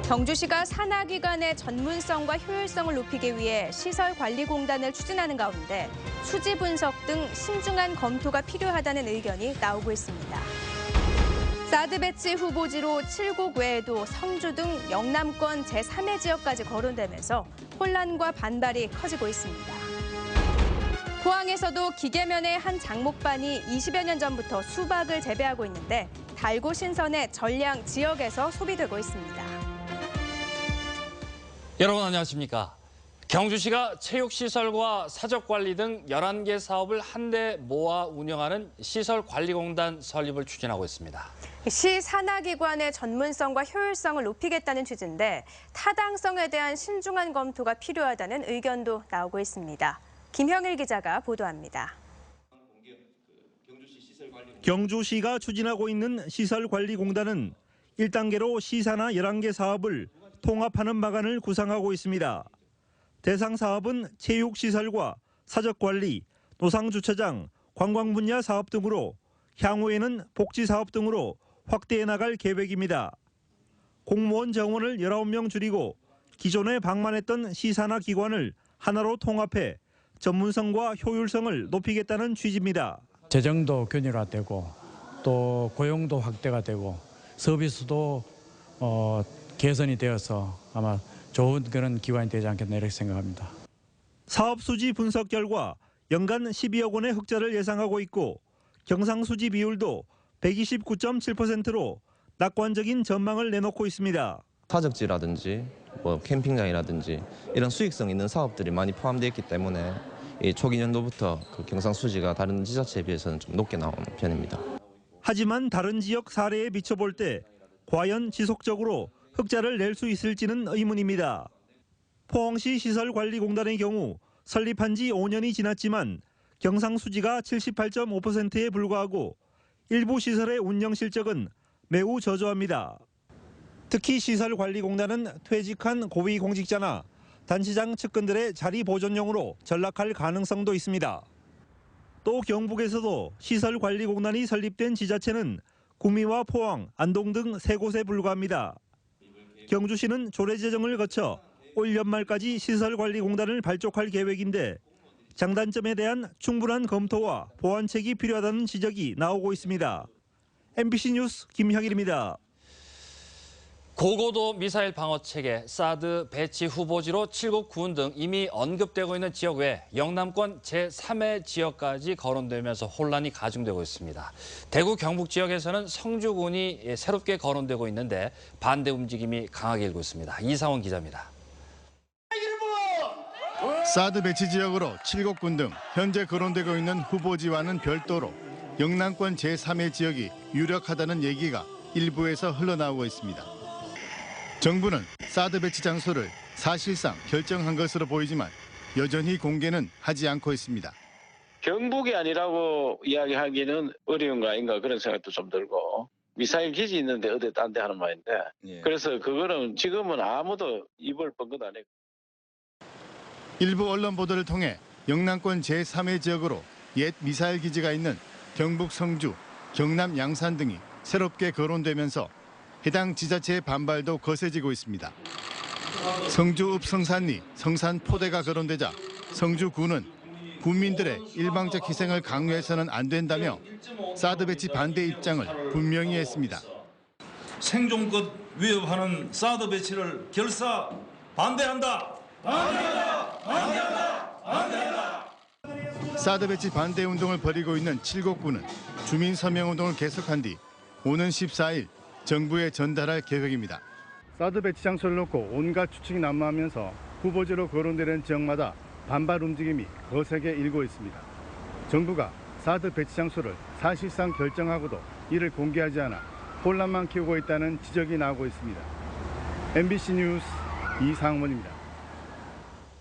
경주시가 산하기관의 전문성과 효율성을 높이기 위해 시설관리공단을 추진하는 가운데 수지 분석 등 신중한 검토가 필요하다는 의견이 나오고 있습니다. 사드 배치 후보지로 7곡 외에도 성주 등 영남권 제3의 지역까지 거론되면서 혼란과 반발이 커지고 있습니다. 포항에서도 기계면의 한 장목반이 20여 년 전부터 수박을 재배하고 있는데 달고 신선해 전량 지역에서 소비되고 있습니다. 여러분 안녕하십니까? 경주시가 체육시설과 사적관리 등 11개 사업을 한데 모아 운영하는 시설관리공단 설립을 추진하고 있습니다. 시 산하기관의 전문성과 효율성을 높이겠다는 취지인데 타당성에 대한 신중한 검토가 필요하다는 의견도 나오고 있습니다. 김형일 기자가 보도합니다. 경주시가 추진하고 있는 시설관리공단은 1단계로 시산하 11개 사업을 통합하는 방안을 구상하고 있습니다. 대상 사업은 체육시설과 사적관리, 노상주차장, 관광분야 사업 등으로 향후에는 복지사업 등으로 확대해 나갈 계획입니다. 공무원 정원을 19명 줄이고 기존에 방만했던 시산하 기관을 하나로 통합해 전문성과 효율성을 높이겠다는 취지입니다. 재정도 균일화되고 또 고용도 확대가 되고 서비스도 개선이 되어서 아마 좋은 그런 기관이 되지 않겠나 이렇게 생각합니다. 사업 수지 분석 결과 연간 12억 원의 흑자를 예상하고 있고 경상수지 비율도 129.7%로 낙관적인 전망을 내놓고 있습니다. 사적지라든지 캠핑장이라든지 이런 수익성 있는 사업들이 많이 포함되어 있기 때문에 이 초기 연도부터 그 경상수지가 다른 지자체에 비해서는 좀 높게 나오는 편입니다. 하지만 다른 지역 사례에 비춰볼 때 과연 지속적으로 흑자를 낼 수 있을지는 의문입니다. 포항시 시설관리공단의 경우 설립한 지 5년이 지났지만 경상수지가 78.5%에 불과하고 일부 시설의 운영 실적은 매우 저조합니다. 특히 시설관리공단은 퇴직한 고위공직자나 단체장 측근들의 자리 보존용으로 전락할 가능성도 있습니다. 또 경북에서도 시설관리공단이 설립된 지자체는 구미와 포항, 안동 등 3곳에 불과합니다. 경주시는 조례제정을 거쳐 올 연말까지 시설관리공단을 발족할 계획인데 장단점에 대한 충분한 검토와 보완책이 필요하다는 지적이 나오고 있습니다. MBC 뉴스 김형일입니다. 고고도 미사일 방어 체계, 사드 배치 후보지로 7곡 군 등 이미 언급되고 있는 지역 외 영남권 제3의 지역까지 거론되면서 혼란이 가중되고 있습니다. 대구 경북 지역에서는 성주군이 새롭게 거론되고 있는데 반대 움직임이 강하게 일고 있습니다. 이상원 기자입니다. 사드 배치 지역으로 7곡군 등 현재 거론되고 있는 후보지와는 별도로 영남권 제3의 지역이 유력하다는 얘기가 일부에서 흘러나오고 있습니다. 정부는 사드 배치 장소를 사실상 결정한 것으로 보이지만 여전히 공개는 하지 않고 있습니다. 경북이 아니라고 이야기하기는 어려운 거 아닌가 그런 생각도 좀 들고 미사일 기지 있는데 어디 딴 데 하는 말인데 그래서 그거는 지금은 아무도 입을 뻥긋 안 해요. 일부 언론 보도를 통해 영남권 제3의 지역으로 옛 미사일 기지가 있는 경북 성주, 경남 양산 등이 새롭게 거론되면서 해당 지자체의 반발도 거세지고 있습니다. 성주 읍성산리, 성산포대가 거론되자 성주군은 군민들의 일방적 희생을 강요해서는 안 된다며 사드 배치 반대 입장을 분명히 했습니다. 생존권 위협하는 사드 배치를 결사 반대한다. 반대한다. 반대한다. 반대한다. 사드 배치 반대 운동을 벌이고 있는 7곡군은 주민 서명 운동을 계속한 뒤 오는 14일 정부에 전달할 계획입니다. 사드 배치 장소를 놓고 온갖 추측이 난무하면서 후보지로 거론되는 지역마다 반발 움직임이 거세게 일고 있습니다. 정부가 사드 배치 장소를 사실상 결정하고도 이를 공개하지 않아 혼란만 키우고 있다는 지적이 나오고 있습니다. MBC 뉴스 이상원입니다.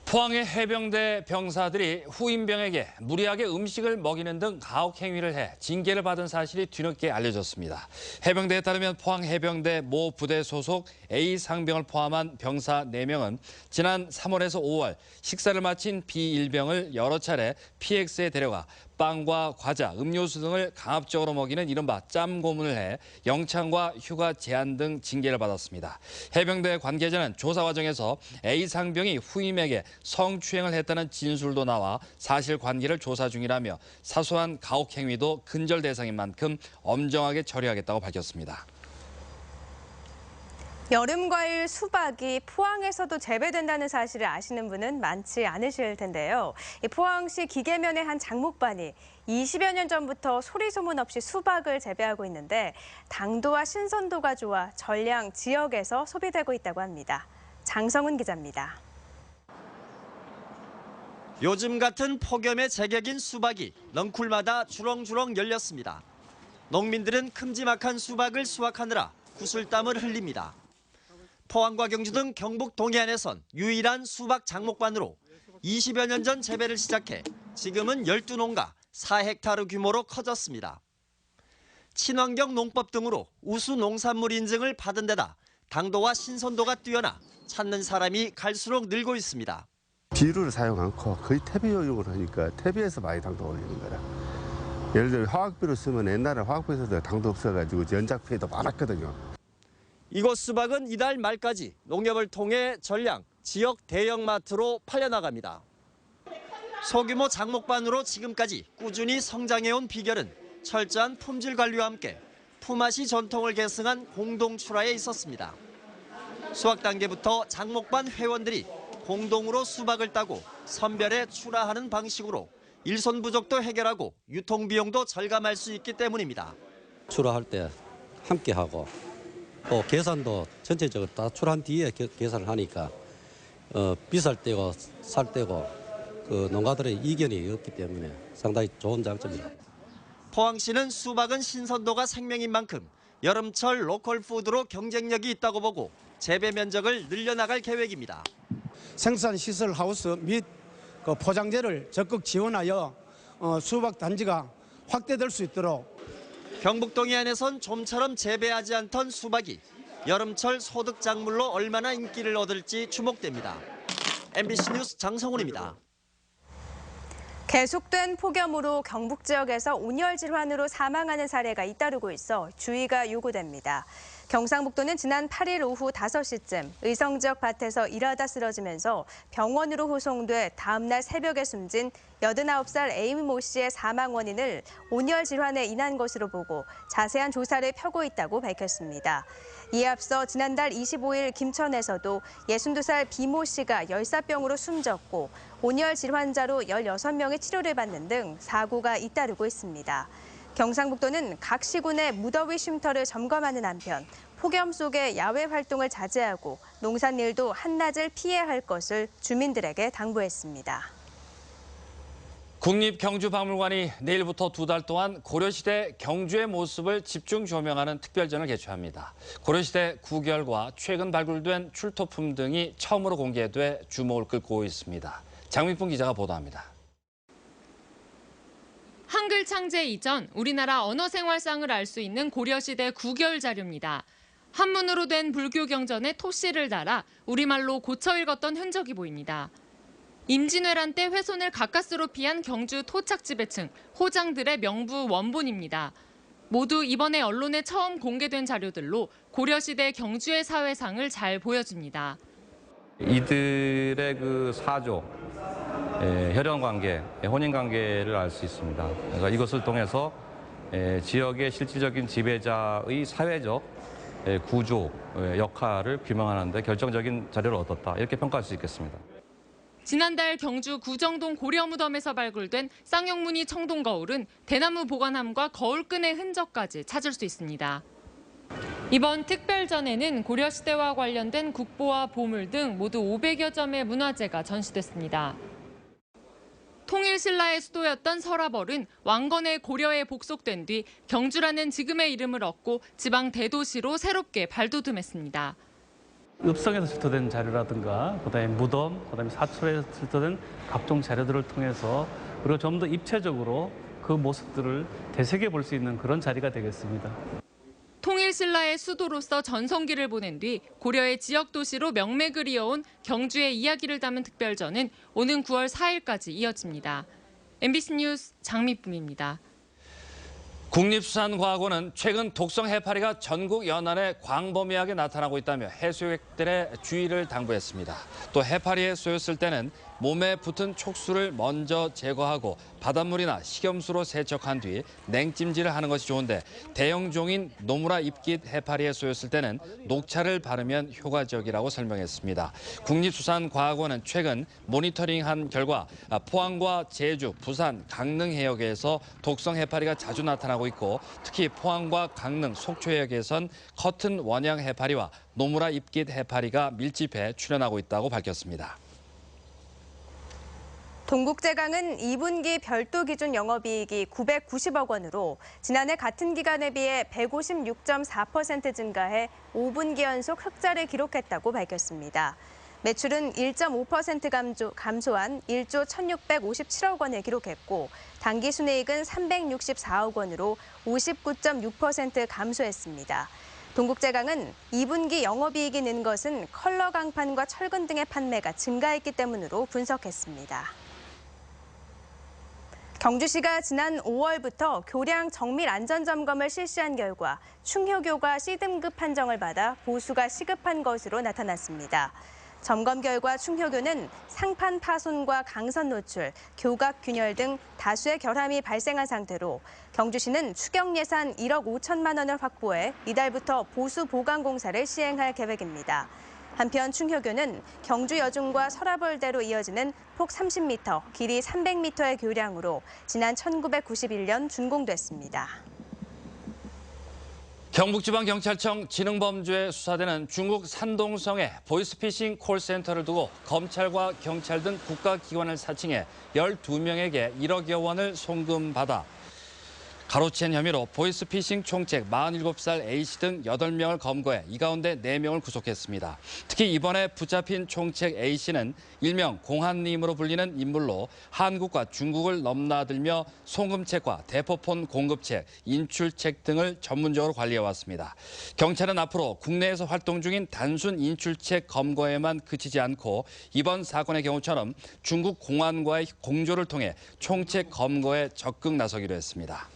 포항의 해병대 병사들이 후임병에게 무리하게 음식을 먹이는 등 가혹 행위를 해 징계를 받은 사실이 뒤늦게 알려졌습니다. 해병대에 따르면 포항 해병대 모 부대 소속 A 상병을 포함한 병사 4명은 지난 3월에서 5월 식사를 마친 B1병을 여러 차례 PX에 데려가 빵과 과자, 음료수 등을 강압적으로 먹이는 이른바 짬고문을 해 영창과 휴가 제한 등 징계를 받았습니다. 해병대 관계자는 조사 과정에서 A 상병이 후임에게 성추행을 했다는 진술도 나와 사실관계를 조사 중이라며 사소한 가혹 행위도 근절 대상인 만큼 엄정하게 처리하겠다고 밝혔습니다. 여름 과일 수박이 포항에서도 재배된다는 사실을 아시는 분은 많지 않으실 텐데요. 포항시 기계면의 한 장목반이 20여 년 전부터 소리 소문 없이 수박을 재배하고 있는데 당도와 신선도가 좋아 전량 지역에서 소비되고 있다고 합니다. 장성훈 기자입니다. 요즘 같은 폭염의 제격인 수박이 넝쿨마다 주렁주렁 열렸습니다. 농민들은 큼지막한 수박을 수확하느라 구슬땀을 흘립니다. 포항과 경주 등 경북 동해안에선 유일한 수박 장목반으로 20여 년 전 재배를 시작해 지금은 12농가 4헥타르 규모로 커졌습니다. 친환경 농법 등으로 우수 농산물 인증을 받은 데다 당도와 신선도가 뛰어나 찾는 사람이 갈수록 늘고 있습니다. 비료를 사용 않고 거의 퇴비용으로 하니까 퇴비에서 많이 당도 올리는 거라. 예를 들어 화학비료 쓰면 옛날에 화학비료에서 당도 없어가지고 연작 피해도 많았거든요. 이곳 수박은 이달 말까지 농협을 통해 전량 지역 대형마트로 팔려나갑니다. 소규모 장목반으로 지금까지 꾸준히 성장해온 비결은 철저한 품질 관리와 함께 품앗이 전통을 계승한 공동 출하에 있었습니다. 수확 단계부터 장목반 회원들이 공동으로 수박을 따고 선별해 출하하는 방식으로 일손 부족도 해결하고 유통비용도 절감할 수 있기 때문입니다. 출하할 때 함께하고 또 계산도 전체적으로 다 출한 뒤에 계산을 하니까 비쌀 때고 살 때고 그 농가들의 이견이 없기 때문에 상당히 좋은 장점입니다. 포항시는 수박은 신선도가 생명인 만큼 여름철 로컬 푸드로 경쟁력이 있다고 보고 재배 면적을 늘려나갈 계획입니다. 생산시설 하우스 및 포장재를 적극 지원하여 수박 단지가 확대될 수 있도록 경북 동해안에선 좀처럼 재배하지 않던 수박이 여름철 소득 작물로 얼마나 인기를 얻을지 주목됩니다. MBC 뉴스 장성훈입니다. 계속된 폭염으로 경북 지역에서 온열 질환으로 사망하는 사례가 잇따르고 있어 주의가 요구됩니다. 경상북도는 지난 8일 오후 5시쯤 의성 지역 밭에서 일하다 쓰러지면서 병원으로 후송돼 다음 날 새벽에 숨진 89살 에이모 씨의 사망 원인을 온열 질환에 인한 것으로 보고 자세한 조사를 펴고 있다고 밝혔습니다. 이에 앞서 지난달 25일 김천에서도 62살 비모 씨가 열사병으로 숨졌고 온열 질환자로 16명의 치료를 받는 등 사고가 잇따르고 있습니다. 경상북도는 각 시군의 무더위 쉼터를 점검하는 한편 폭염 속의 야외 활동을 자제하고 농산일도 한낮을 피해야 할 것을 주민들에게 당부했습니다. 국립경주박물관이 내일부터 2달 동안 고려시대 경주의 모습을 집중 조명하는 특별전을 개최합니다. 고려시대 구결과 최근 발굴된 출토품 등이 처음으로 공개돼 주목을 끌고 있습니다. 장민풍 기자가 보도합니다. 한글 창제 이전 우리나라 언어생활상을 알 수 있는 고려시대 구결 자료입니다. 한문으로 된 불교 경전에 토씨를 달아 우리말로 고쳐 읽었던 흔적이 보입니다. 임진왜란 때 훼손을 가까스로 피한 경주 토착지배층, 호장들의 명부 원본입니다. 모두 이번에 언론에 처음 공개된 자료들로 고려시대 경주의 사회상을 잘 보여줍니다. 이들의 그 사조, 혈연관계, 혼인관계를 알 수 있습니다. 그래서 이것을 통해서 지역의 실질적인 지배자의 사회적 구조, 역할을 규명하는 데 결정적인 자료를 얻었다. 이렇게 평가할 수 있겠습니다. 지난달 경주 구정동 고려무덤에서 발굴된 쌍용무늬 청동거울은 대나무 보관함과 거울끈의 흔적까지 찾을 수 있습니다. 이번 특별전에는 고려시대와 관련된 국보와 보물 등 모두 500여 점의 문화재가 전시됐습니다. 통일신라의 수도였던 설화벌은 왕건의 고려에 복속된 뒤 경주라는 지금의 이름을 얻고 지방 대도시로 새롭게 발돋움했습니다. 읍성에서 출토된 자료라든가 그다음에 무덤, 그다음에 사찰에서 출토된 각종 자료들을 통해서 그리고 좀 더 입체적으로 그 모습들을 되새겨 볼 수 있는 그런 자리가 되겠습니다. 통일신라의 수도로서 전성기를 보낸 뒤 고려의 지역 도시로 명맥을 이어온 경주의 이야기를 담은 특별전은 오는 9월 4일까지 이어집니다. MBC 뉴스 장미쁨입니다. 국립수산과학원은 최근 독성 해파리가 전국 연안에 광범위하게 나타나고 있다며 해수욕객들의 주의를 당부했습니다. 또 해파리에 쏘였을 때는 몸에 붙은 촉수를 먼저 제거하고 바닷물이나 식염수로 세척한 뒤 냉찜질을 하는 것이 좋은데 대형종인 노무라 잎깃 해파리에 쏘였을 때는 녹차를 바르면 효과적이라고 설명했습니다. 국립수산과학원은 최근 모니터링한 결과 포항과 제주, 부산, 강릉 해역에서 독성 해파리가 자주 나타나고 있고 특히 포항과 강릉, 속초 해역에선 커튼 원양 해파리와 노무라 잎깃 해파리가 밀집해 출현하고 있다고 밝혔습니다. 동국제강은 2분기 별도 기준 영업이익이 990억 원으로 지난해 같은 기간에 비해 156.4% 증가해 5분기 연속 흑자를 기록했다고 밝혔습니다. 매출은 1.5% 감소한 1조 1,657억 원을 기록했고 당기순이익은 364억 원으로 59.6% 감소했습니다. 동국제강은 2분기 영업이익이 는 것은 컬러 강판과 철근 등의 판매가 증가했기 때문으로 분석했습니다. 경주시가 지난 5월부터 교량 정밀 안전점검을 실시한 결과 충효교가 C등급 판정을 받아 보수가 시급한 것으로 나타났습니다. 점검 결과 충효교는 상판 파손과 강선 노출, 교각 균열 등 다수의 결함이 발생한 상태로 경주시는 추경 예산 1억 5천만 원을 확보해 이달부터 보수 보강 공사를 시행할 계획입니다. 한편 충효교는 경주 여중과 서라벌대로 이어지는 폭 30m, 길이 300m의 교량으로 지난 1991년 준공됐습니다. 경북지방경찰청 지능범죄 수사대는 중국 산동성에 보이스피싱 콜센터를 두고 검찰과 경찰 등 국가기관을 사칭해 12명에게 1억여 원을 송금받아 가로챈 혐의로 보이스피싱 총책 47살 A씨 등 8명을 검거해 이 가운데 4명을 구속했습니다. 특히 이번에 붙잡힌 총책 A씨는 일명 공한님으로 불리는 인물로 한국과 중국을 넘나들며 송금책과 대포폰 공급책, 인출책 등을 전문적으로 관리해왔습니다. 경찰은 앞으로 국내에서 활동 중인 단순 인출책 검거에만 그치지 않고 이번 사건의 경우처럼 중국 공안과의 공조를 통해 총책 검거에 적극 나서기로 했습니다.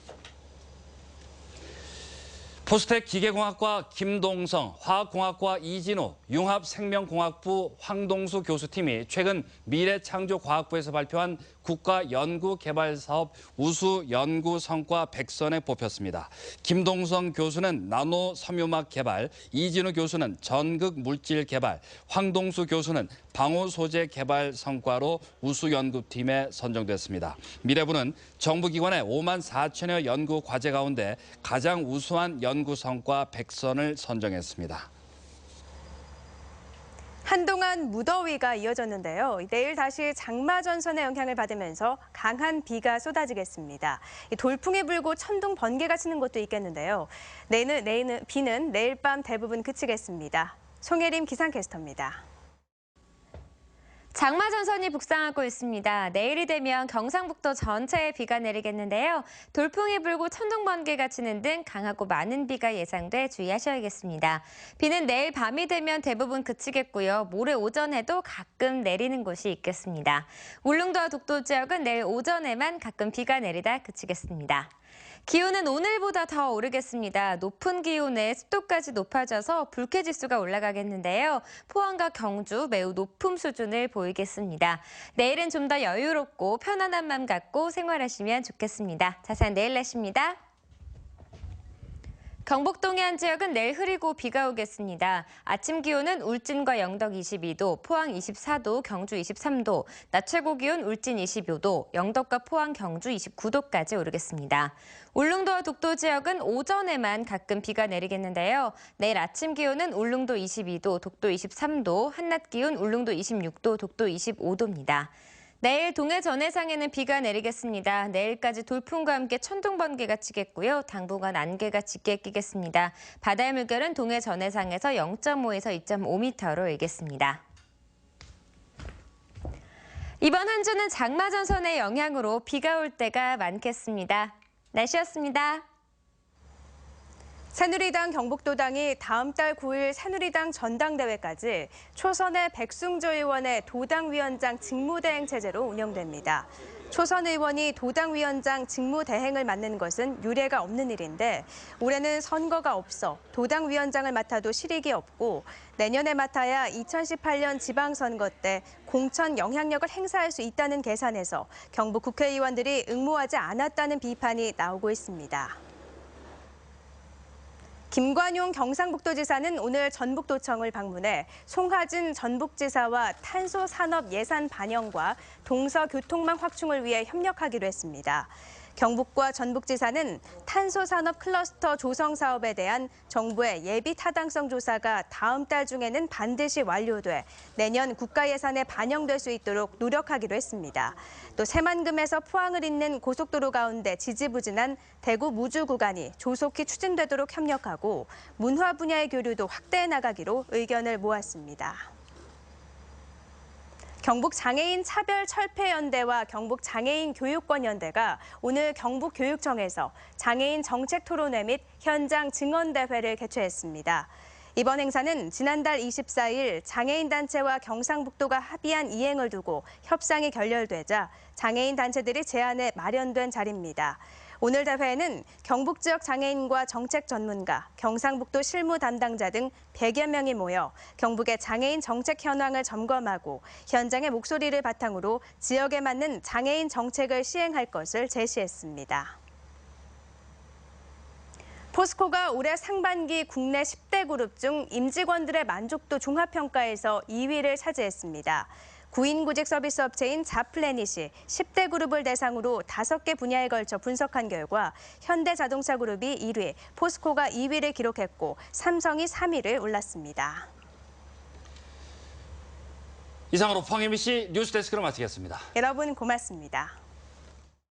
포스텍 기계공학과 김동성, 화학공학과 이진우, 융합생명공학부 황동수 교수팀이 최근 미래창조과학부에서 발표한 국가연구개발사업 우수 연구 성과 100선에 뽑혔습니다. 김동성 교수는 나노 섬유막 개발, 이진우 교수는 전극 물질 개발, 황동수 교수는 방호 소재 개발 성과로 우수 연구팀에 선정됐습니다. 미래부는 정부기관의 5만 4천여 연구 과제 가운데 가장 우수한 연구 성과 100선을 선정했습니다. 한동안 무더위가 이어졌는데요. 내일 다시 장마 전선의 영향을 받으면서 강한 비가 쏟아지겠습니다. 돌풍이 불고 천둥 번개가 치는 곳도 있겠는데요. 비는 내일 밤 대부분 그치겠습니다. 송혜림 기상캐스터입니다. 장마 전선이 북상하고 있습니다. 내일이 되면 경상북도 전체에 비가 내리겠는데요. 돌풍이 불고 천둥 번개가 치는 등 강하고 많은 비가 예상돼 주의하셔야겠습니다. 비는 내일 밤이 되면 대부분 그치겠고요. 모레 오전에도 가끔 내리는 곳이 있겠습니다. 울릉도와 독도 지역은 내일 오전에만 가끔 비가 내리다 그치겠습니다. 기온은 오늘보다 더 오르겠습니다. 높은 기온에 습도까지 높아져서 불쾌지수가 올라가겠는데요. 포항과 경주 매우 높은 수준을 보이겠습니다. 내일은 좀 더 여유롭고 편안한 마음 갖고 생활하시면 좋겠습니다. 자세한 내일 날씨입니다. 경북 동해안 지역은 내일 흐리고 비가 오겠습니다. 아침 기온은 울진과 영덕 22도, 포항 24도, 경주 23도, 낮 최고 기온 울진 25도, 영덕과 포항, 경주 29도까지 오르겠습니다. 울릉도와 독도 지역은 오전에만 가끔 비가 내리겠는데요. 내일 아침 기온은 울릉도 22도, 독도 23도, 한낮 기온 울릉도 26도, 독도 25도입니다. 내일 동해 전해상에는 비가 내리겠습니다. 내일까지 돌풍과 함께 천둥 번개가 치겠고요. 당분간 안개가 짙게 끼겠습니다. 바다의 물결은 동해 전해상에서 0.5에서 2.5m로 일겠습니다. 이번 한 주는 장마 전선의 영향으로 비가 올 때가 많겠습니다. 날씨였습니다. 새누리당 경북도당이 다음 달 9일 새누리당 전당대회까지 초선의 백승조 의원의 도당위원장 직무대행 체제로 운영됩니다. 초선 의원이 도당위원장 직무대행을 맡는 것은 유례가 없는 일인데 올해는 선거가 없어 도당위원장을 맡아도 실익이 없고 내년에 맡아야 2018년 지방선거 때 공천 영향력을 행사할 수 있다는 계산에서 경북 국회의원들이 응모하지 않았다는 비판이 나오고 있습니다. 김관용 경상북도지사는 오늘 전북도청을 방문해 송하진 전북지사와 탄소산업 예산 반영과 동서교통망 확충을 위해 협력하기로 했습니다. 경북과 전북지사는 탄소산업 클러스터 조성 사업에 대한 정부의 예비 타당성 조사가 다음 달 중에는 반드시 완료돼 내년 국가 예산에 반영될 수 있도록 노력하기로 했습니다. 또 새만금에서 포항을 잇는 고속도로 가운데 지지부진한 대구 무주 구간이 조속히 추진되도록 협력하고 문화 분야의 교류도 확대해 나가기로 의견을 모았습니다. 경북장애인 차별철폐연대와 경북장애인교육권연대가 오늘 경북교육청에서 장애인 정책토론회 및 현장 증언대회를 개최했습니다. 이번 행사는 지난달 24일 장애인단체와 경상북도가 합의한 이행을 두고 협상이 결렬되자 장애인단체들이 제안해 마련된 자리입니다. 오늘 대회에는 경북 지역 장애인과 정책 전문가, 경상북도 실무 담당자 등 100여 명이 모여 경북의 장애인 정책 현황을 점검하고 현장의 목소리를 바탕으로 지역에 맞는 장애인 정책을 시행할 것을 제시했습니다. 포스코가 올해 상반기 국내 10대 그룹 중 임직원들의 만족도 종합평가에서 2위를 차지했습니다. 구인구직 서비스 업체인 자플래닛이 10대 그룹을 대상으로 5개 분야에 걸쳐 분석한 결과 현대자동차그룹이 1위, 포스코가 2위를 기록했고 삼성이 3위를 올랐습니다. 이상으로 포항 MBC 뉴스데스크를 마치겠습니다. 여러분 고맙습니다.